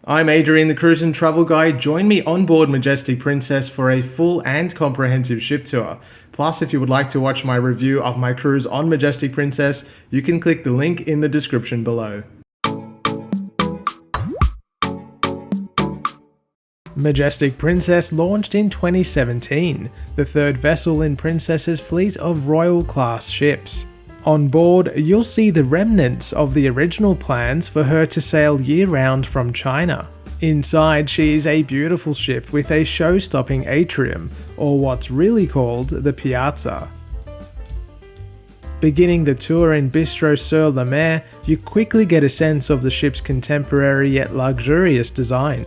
I'm Adrian, the Cruise and Travel Guide. Join me on board Majestic Princess for a full and comprehensive ship tour. Plus, if you would like to watch my review of my cruise on Majestic Princess, you can click the link in the description below. Majestic Princess launched in 2017, the third vessel in Princess's fleet of royal-class ships. On board, you'll see the remnants of the original plans for her to sail year-round from China. Inside, she is a beautiful ship with a show-stopping atrium, or what's really called the Piazza. Beginning the tour in Bistro sur la Mer, you quickly get a sense of the ship's contemporary yet luxurious design.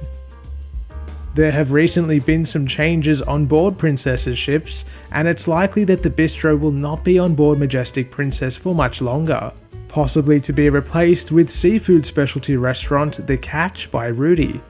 There have recently been some changes on board Princess's ships, and it's likely that the bistro will not be on board Majestic Princess for much longer, possibly to be replaced with seafood specialty restaurant The Catch by Rudy.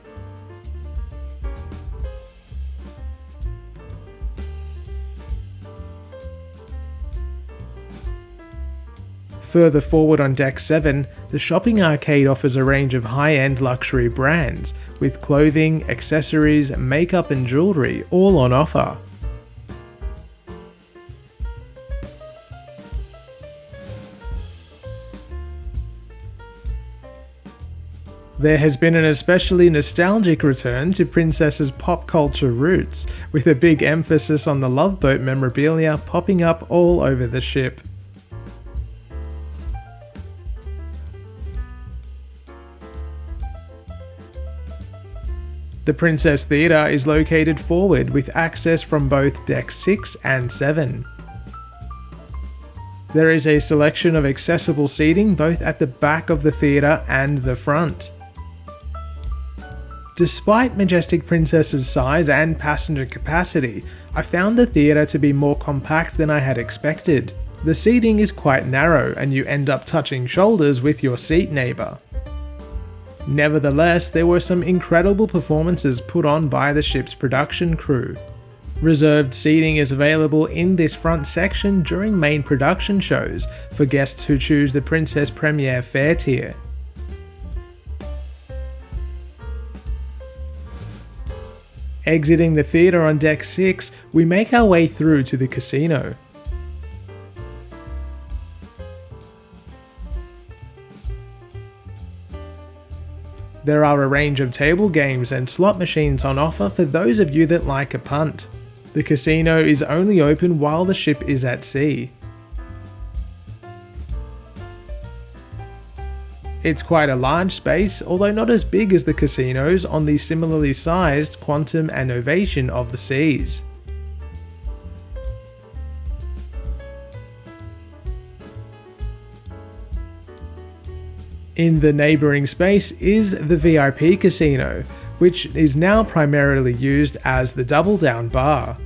Further forward on Deck 7, the shopping arcade offers a range of high-end luxury brands, with clothing, accessories, makeup and jewellery all on offer. There has been an especially nostalgic return to Princess's pop culture roots, with a big emphasis on the Love Boat memorabilia popping up all over the ship. The Princess Theatre is located forward with access from both Deck 6 and 7. There is a selection of accessible seating both at the back of the theatre and the front. Despite Majestic Princess's size and passenger capacity, I found the theatre to be more compact than I had expected. The seating is quite narrow and you end up touching shoulders with your seat neighbour. Nevertheless, there were some incredible performances put on by the ship's production crew. Reserved seating is available in this front section during main production shows for guests who choose the Princess Premier Fare tier. Exiting the theatre on Deck 6, we make our way through to the casino. There are a range of table games and slot machines on offer for those of you that like a punt. The casino is only open while the ship is at sea. It's quite a large space, although not as big as the casinos on the similarly sized Quantum and Ovation of the Seas. In the neighbouring space is the VIP casino, which is now primarily used as the Double Down bar.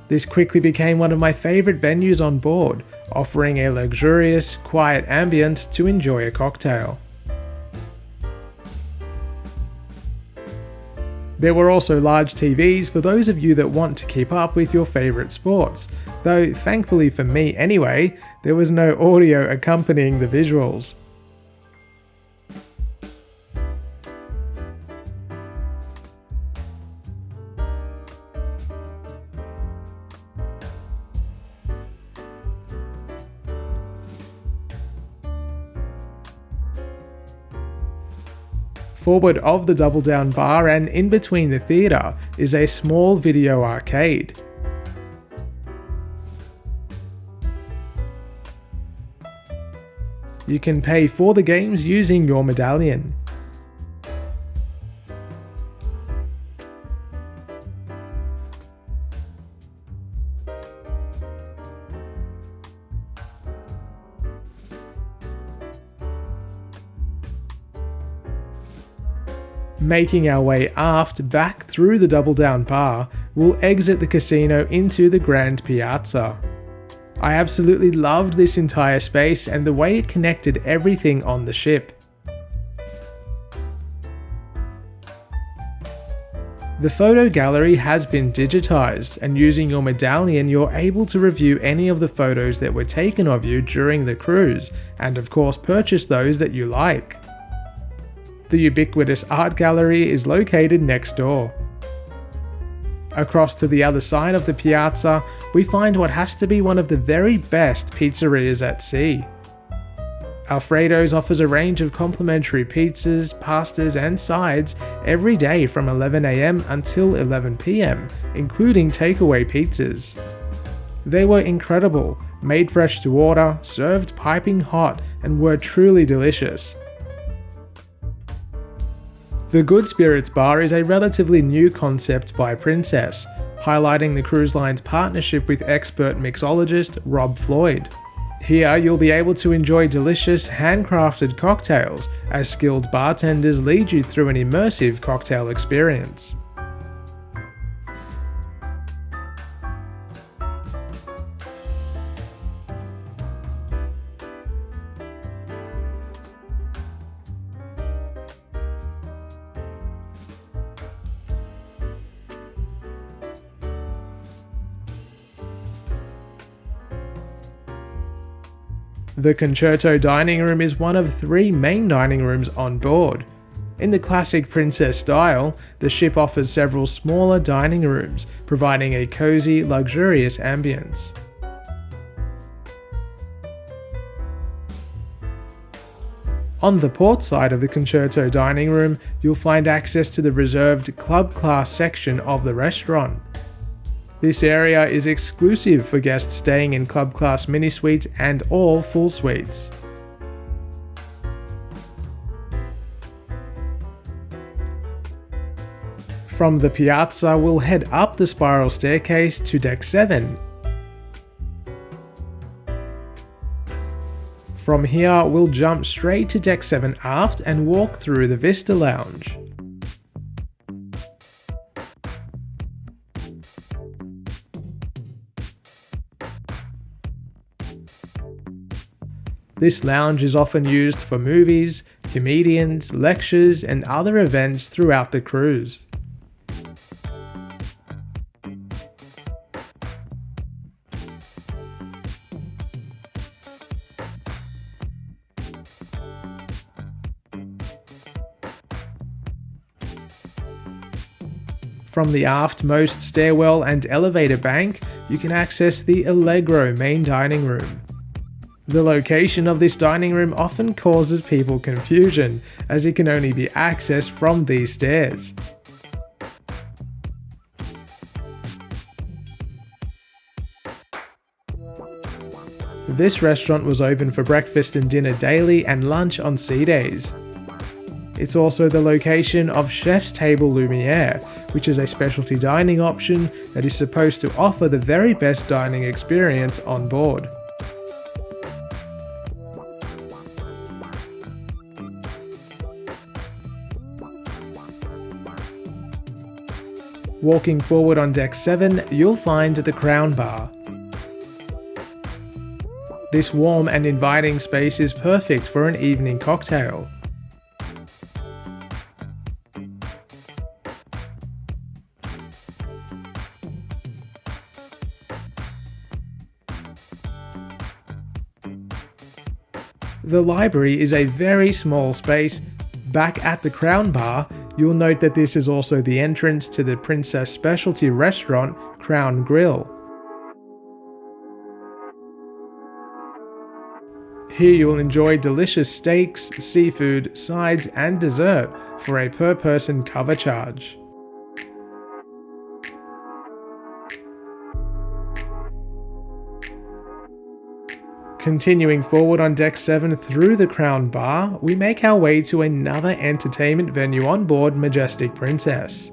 This quickly became one of my favourite venues on board, offering a luxurious, quiet ambient to enjoy a cocktail. There were also large TVs for those of you that want to keep up with your favourite sports, though thankfully for me anyway, there was no audio accompanying the visuals. Forward of the Double Down bar and in between the theatre is a small video arcade. You can pay for the games using your medallion. Making our way aft back through the Double Down bar, we'll exit the casino into the Grand Piazza. I absolutely loved this entire space and the way it connected everything on the ship. The photo gallery has been digitized, and using your medallion you're able to review any of the photos that were taken of you during the cruise, and of course purchase those that you like. The ubiquitous art gallery is located next door. Across to the other side of the Piazza, we find what has to be one of the very best pizzerias at sea. Alfredo's offers a range of complimentary pizzas, pastas and sides every day from 11 AM until 11 PM, including takeaway pizzas. They were incredible, made fresh to order, served piping hot, and were truly delicious. The Good Spirits Bar is a relatively new concept by Princess, highlighting the cruise line's partnership with expert mixologist Rob Floyd. Here you'll be able to enjoy delicious handcrafted cocktails as skilled bartenders lead you through an immersive cocktail experience. The Concerto dining room is one of 3 main dining rooms on board. In the classic Princess style, the ship offers several smaller dining rooms, providing a cozy, luxurious ambience. On the port side of the Concerto dining room, you'll find access to the reserved club class section of the restaurant. This area is exclusive for guests staying in club class mini suites and all full suites. From the Piazza, we'll head up the spiral staircase to deck 7. From here, we'll jump straight to deck 7 aft and walk through the Vista Lounge. This lounge is often used for movies, comedians, lectures, and other events throughout the cruise. From the aftmost stairwell and elevator bank, you can access the Allegro main dining room. The location of this dining room often causes people confusion, as it can only be accessed from these stairs. This restaurant was open for breakfast and dinner daily and lunch on sea days. It's also the location of Chef's Table Lumiere, which is a specialty dining option that is supposed to offer the very best dining experience on board. Walking forward on deck 7, you'll find the Crown Bar. This warm and inviting space is perfect for an evening cocktail. The library is a very small space. Back at the Crown Bar, you'll note that this is also the entrance to the Princess specialty restaurant, Crown Grill. Here you'll enjoy delicious steaks, seafood, sides and dessert for a per person cover charge. Continuing forward on deck 7 through the Crown Bar, we make our way to another entertainment venue on board Majestic Princess.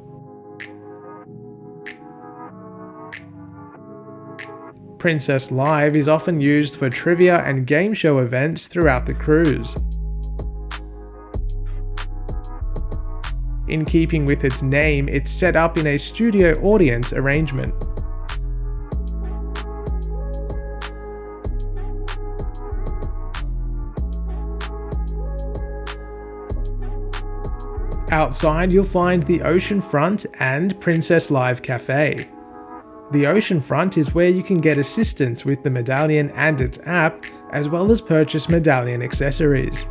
Princess Live is often used for trivia and game show events throughout the cruise. In keeping with its name, it's set up in a studio audience arrangement. Outside you'll find the Oceanfront and Princess Live Cafe. The Oceanfront is where you can get assistance with the medallion and its app, as well as purchase medallion accessories.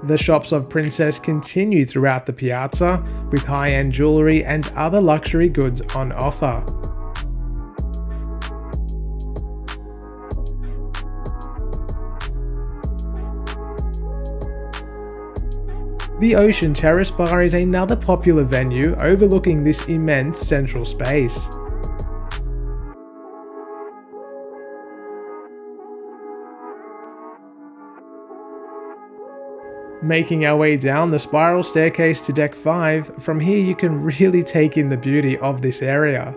The shops of Princess continue throughout the Piazza, with high-end jewellery and other luxury goods on offer. The Ocean Terrace Bar is another popular venue overlooking this immense central space. Making our way down the spiral staircase to deck 5, from here you can really take in the beauty of this area.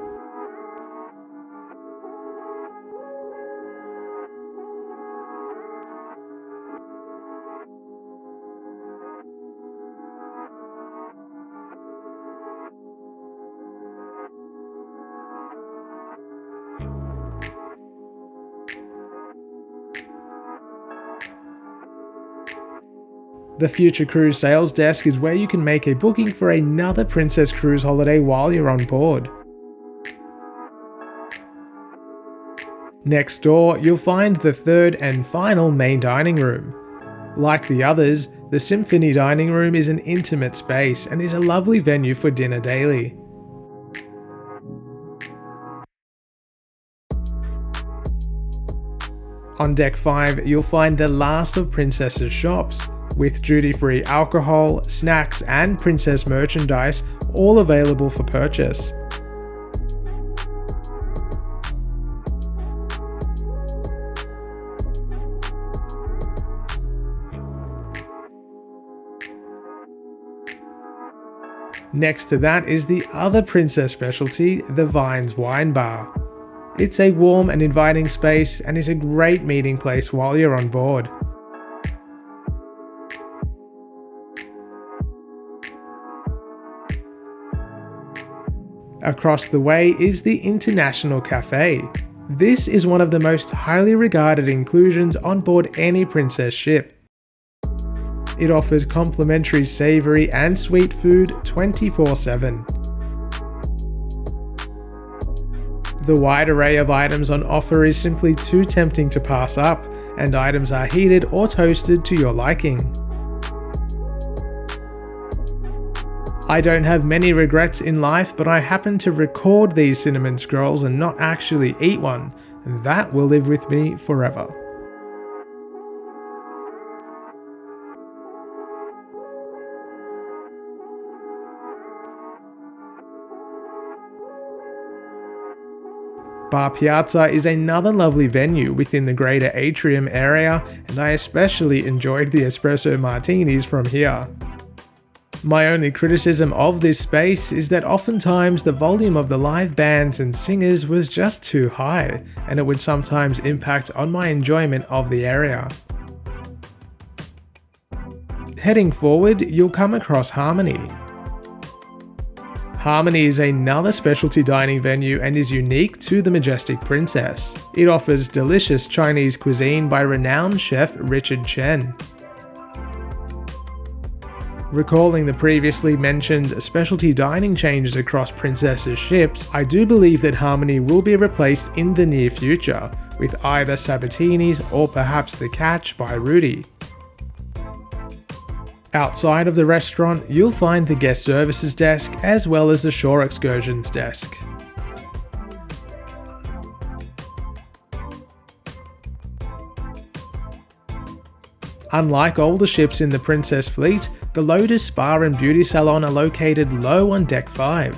The Future Cruise Sales Desk is where you can make a booking for another Princess Cruise holiday while you're on board. Next door, you'll find the third and final main dining room. Like the others, the Symphony Dining Room is an intimate space and is a lovely venue for dinner daily. On deck 5, you'll find the last of Princess's shops, with duty-free alcohol, snacks and princess merchandise all available for purchase. Next to that is the other princess specialty, the Vines Wine Bar. It's a warm and inviting space and is a great meeting place while you're on board. Across the way is the International Cafe. This is one of the most highly regarded inclusions on board any Princess ship. It offers complimentary savoury and sweet food 24/7. The wide array of items on offer is simply too tempting to pass up, and items are heated or toasted to your liking. I don't have many regrets in life, but I happen to record these cinnamon scrolls and not actually eat one, and that will live with me forever. Bar Piazza is another lovely venue within the greater atrium area, and I especially enjoyed the espresso martinis from here. My only criticism of this space is that oftentimes the volume of the live bands and singers was just too high, and it would sometimes impact on my enjoyment of the area. Heading forward, you'll come across Harmony. Harmony is another specialty dining venue and is unique to the Majestic Princess. It offers delicious Chinese cuisine by renowned chef Richard Chen. Recalling the previously mentioned specialty dining changes across Princess's ships, I do believe that Harmony will be replaced in the near future, with either Sabatini's or perhaps the Catch by Rudy. Outside of the restaurant, you'll find the guest services desk as well as the shore excursions desk. Unlike older ships in the Princess fleet, the Lotus Spa and Beauty Salon are located low on deck 5.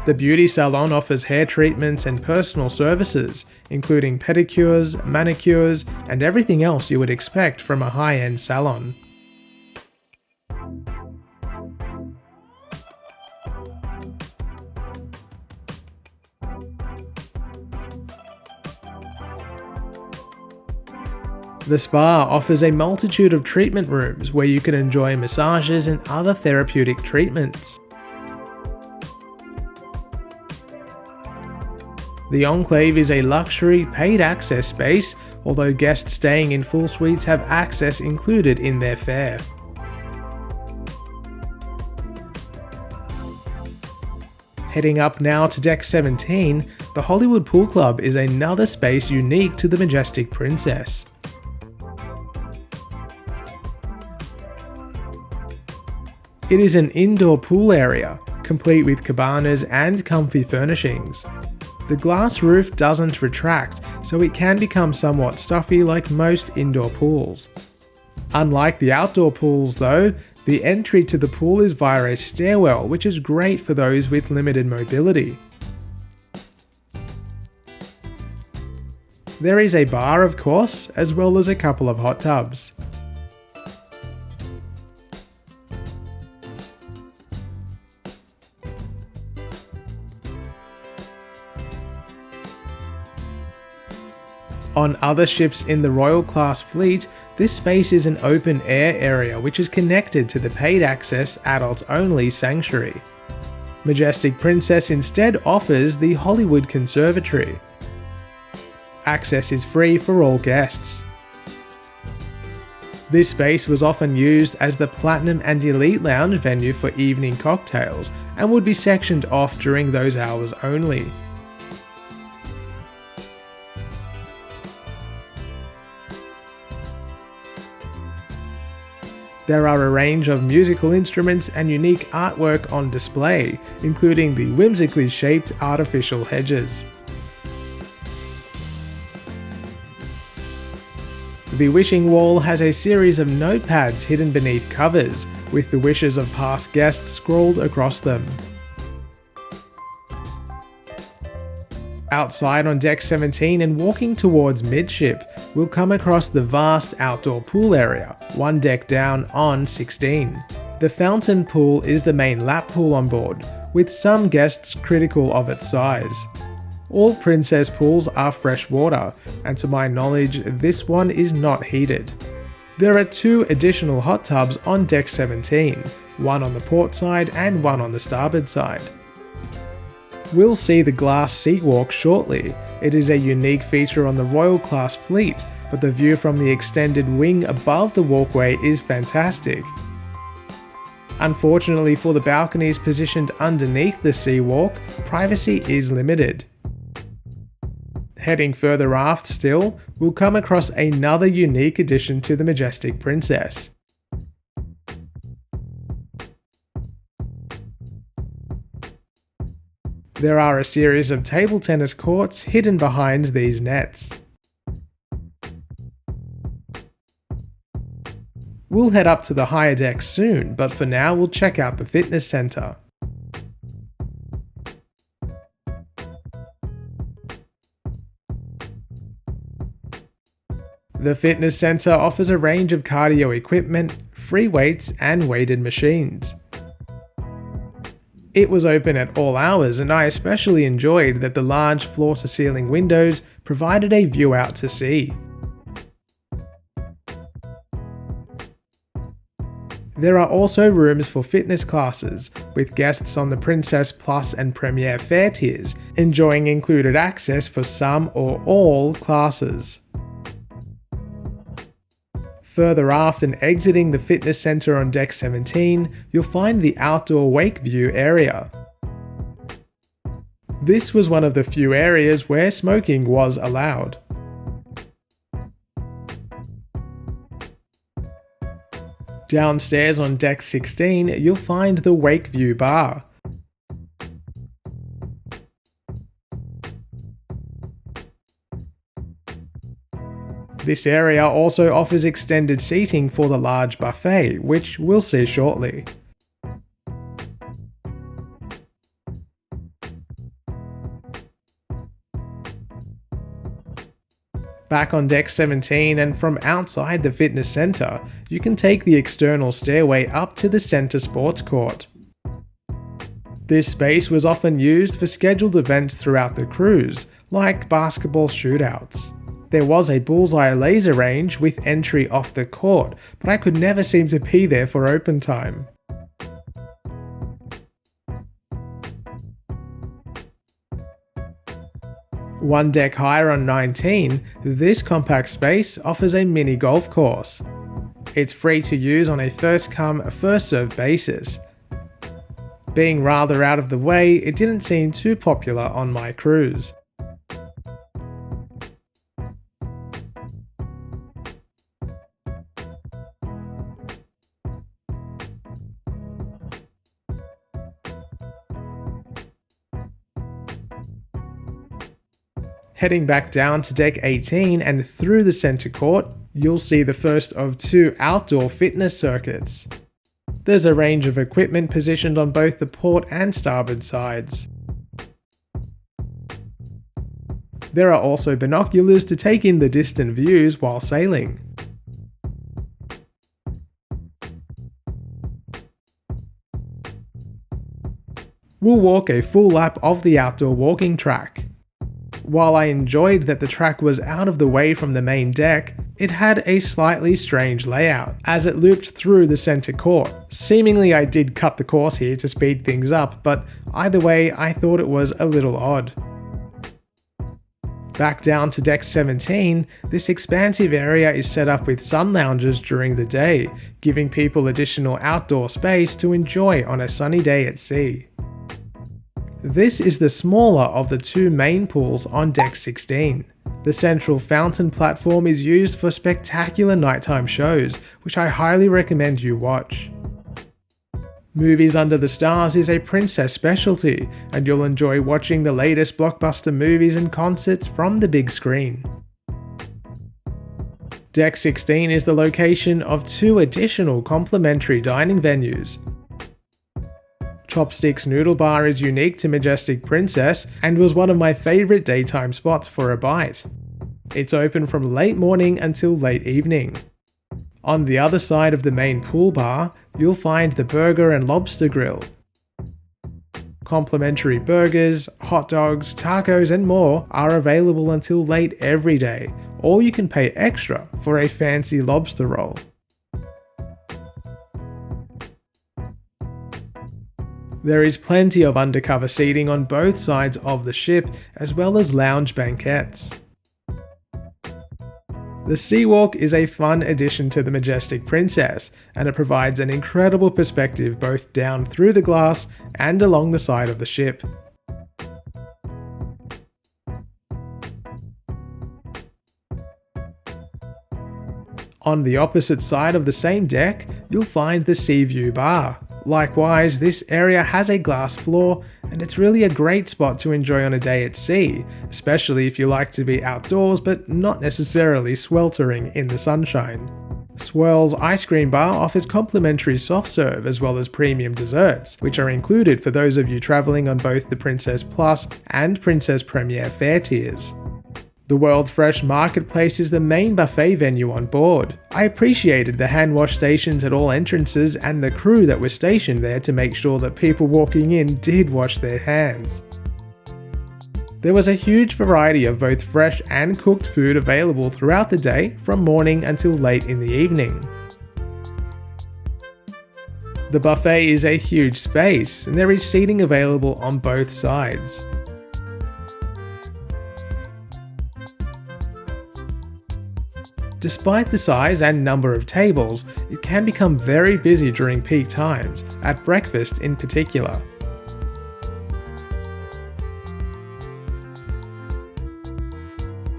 The Beauty Salon offers hair treatments and personal services, including pedicures, manicures, and everything else you would expect from a high-end salon. The spa offers a multitude of treatment rooms where you can enjoy massages and other therapeutic treatments. The Enclave is a luxury, paid access space, although guests staying in full suites have access included in their fare. Heading up now to Deck 17, the Hollywood Pool Club is another space unique to the Majestic Princess. It is an indoor pool area, complete with cabanas and comfy furnishings. The glass roof doesn't retract, so it can become somewhat stuffy like most indoor pools. Unlike the outdoor pools though, the entry to the pool is via a stairwell, which is great for those with limited mobility. There is a bar of course, as well as a couple of hot tubs. On other ships in the Royal Class fleet, this space is an open air area which is connected to the paid access adults only sanctuary. Majestic Princess instead offers the Hollywood Conservatory. Access is free for all guests. This space was often used as the Platinum and Elite Lounge venue for evening cocktails and would be sectioned off during those hours only. There are a range of musical instruments and unique artwork on display, including the whimsically shaped artificial hedges. The wishing wall has a series of notepads hidden beneath covers, with the wishes of past guests scrawled across them. Outside on Deck 17 and walking towards midship, we'll come across the vast outdoor pool area, one deck down on 16. The fountain pool is the main lap pool on board, with some guests critical of its size. All princess pools are freshwater, and to my knowledge, this one is not heated. There are 2 additional hot tubs on Deck 17, one on the port side and one on the starboard side. We'll see the glass seat walk shortly. It is a unique feature on the Royal Class fleet, but the view from the extended wing above the walkway is fantastic. Unfortunately for the balconies positioned underneath the sea walk, privacy is limited. Heading further aft still, we'll come across another unique addition to the Majestic Princess. There are a series of table tennis courts hidden behind these nets. We'll head up to the higher deck soon, but for now we'll check out the fitness center. The fitness center offers a range of cardio equipment, free weights and weighted machines. It was open at all hours, and I especially enjoyed that the large floor-to-ceiling windows provided a view out to sea. There are also rooms for fitness classes, with guests on the Princess Plus and Premier Fare tiers enjoying included access for some or all classes. Further aft and exiting the fitness center on Deck 17, you'll find the outdoor wake view area. This was one of the few areas where smoking was allowed. Downstairs on Deck 16, you'll find the wake view bar. This area also offers extended seating for the large buffet, which we'll see shortly. Back on Deck 17 and from outside the fitness center, you can take the external stairway up to the center sports court. This space was often used for scheduled events throughout the cruise, like basketball shootouts. There was a bullseye laser range with entry off the court, but I could never seem to be there for open time. One deck higher on 19, this compact space offers a mini golf course. It's free to use on a first come, first served basis. Being rather out of the way, it didn't seem too popular on my cruise. Heading back down to deck 18 and through the center court, you'll see the first of two outdoor fitness circuits. There's a range of equipment positioned on both the port and starboard sides. There are also binoculars to take in the distant views while sailing. We'll walk a full lap of the outdoor walking track. While I enjoyed that the track was out of the way from the main deck, it had a slightly strange layout, as it looped through the center court. Seemingly I did cut the course here to speed things up, but either way I thought it was a little odd. Back down to deck 17, this expansive area is set up with sun lounges during the day, giving people additional outdoor space to enjoy on a sunny day at sea. This is the smaller of the two main pools on deck 16. The central fountain platform is used for spectacular nighttime shows, which I highly recommend you watch. Movies Under the Stars is a Princess specialty, and you'll enjoy watching the latest blockbuster movies and concerts from the big screen. Deck 16 is the location of two additional complimentary dining venues. Chopstick's Noodle Bar is unique to Majestic Princess and was one of my favourite daytime spots for a bite. It's open from late morning until late evening. On the other side of the main pool bar, you'll find the Burger and Lobster Grill. Complimentary burgers, hot dogs, tacos and more are available until late every day, or you can pay extra for a fancy lobster roll. There is plenty of undercover seating on both sides of the ship, as well as lounge banquettes. The Seawalk is a fun addition to the Majestic Princess, and it provides an incredible perspective both down through the glass and along the side of the ship. On the opposite side of the same deck, you'll find the Seaview Bar. Likewise, this area has a glass floor, and it's really a great spot to enjoy on a day at sea, especially if you like to be outdoors but not necessarily sweltering in the sunshine. Swirl's Ice Cream Bar offers complimentary soft serve as well as premium desserts, which are included for those of you travelling on both the Princess Plus and Princess Premier fare tiers. The World Fresh Marketplace is the main buffet venue on board. I appreciated the hand wash stations at all entrances and the crew that was stationed there to make sure that people walking in did wash their hands. There was a huge variety of both fresh and cooked food available throughout the day from morning until late in the evening. The buffet is a huge space and there is seating available on both sides. Despite the size and number of tables, it can become very busy during peak times, at breakfast in particular.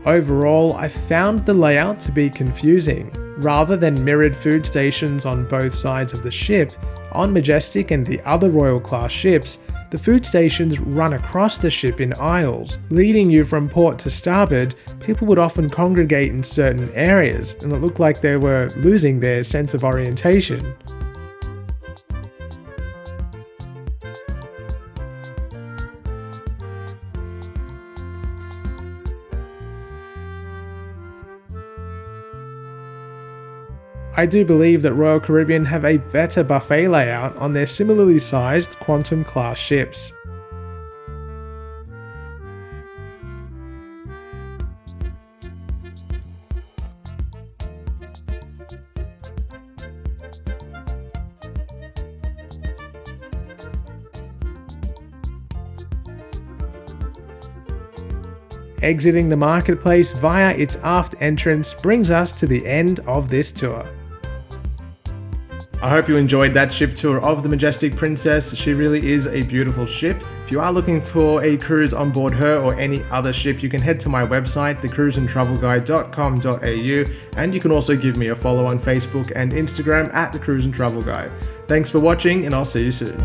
Overall, I found the layout to be confusing. Rather than mirrored food stations on both sides of the ship, on Majestic and the other Royal Class ships, the food stations run across the ship in aisles, leading you from port to starboard. People would often congregate in certain areas, and it looked like they were losing their sense of orientation. I do believe that Royal Caribbean have a better buffet layout on their similarly sized Quantum class ships. Exiting the marketplace via its aft entrance brings us to the end of this tour. I hope you enjoyed that ship tour of the Majestic Princess. She really is a beautiful ship. If you are looking for a cruise on board her or any other ship, you can head to my website, thecruiseandtravelguide.com.au, and you can also give me a follow on Facebook and Instagram at The Cruise and Travel Guide. Thanks for watching, and I'll see you soon.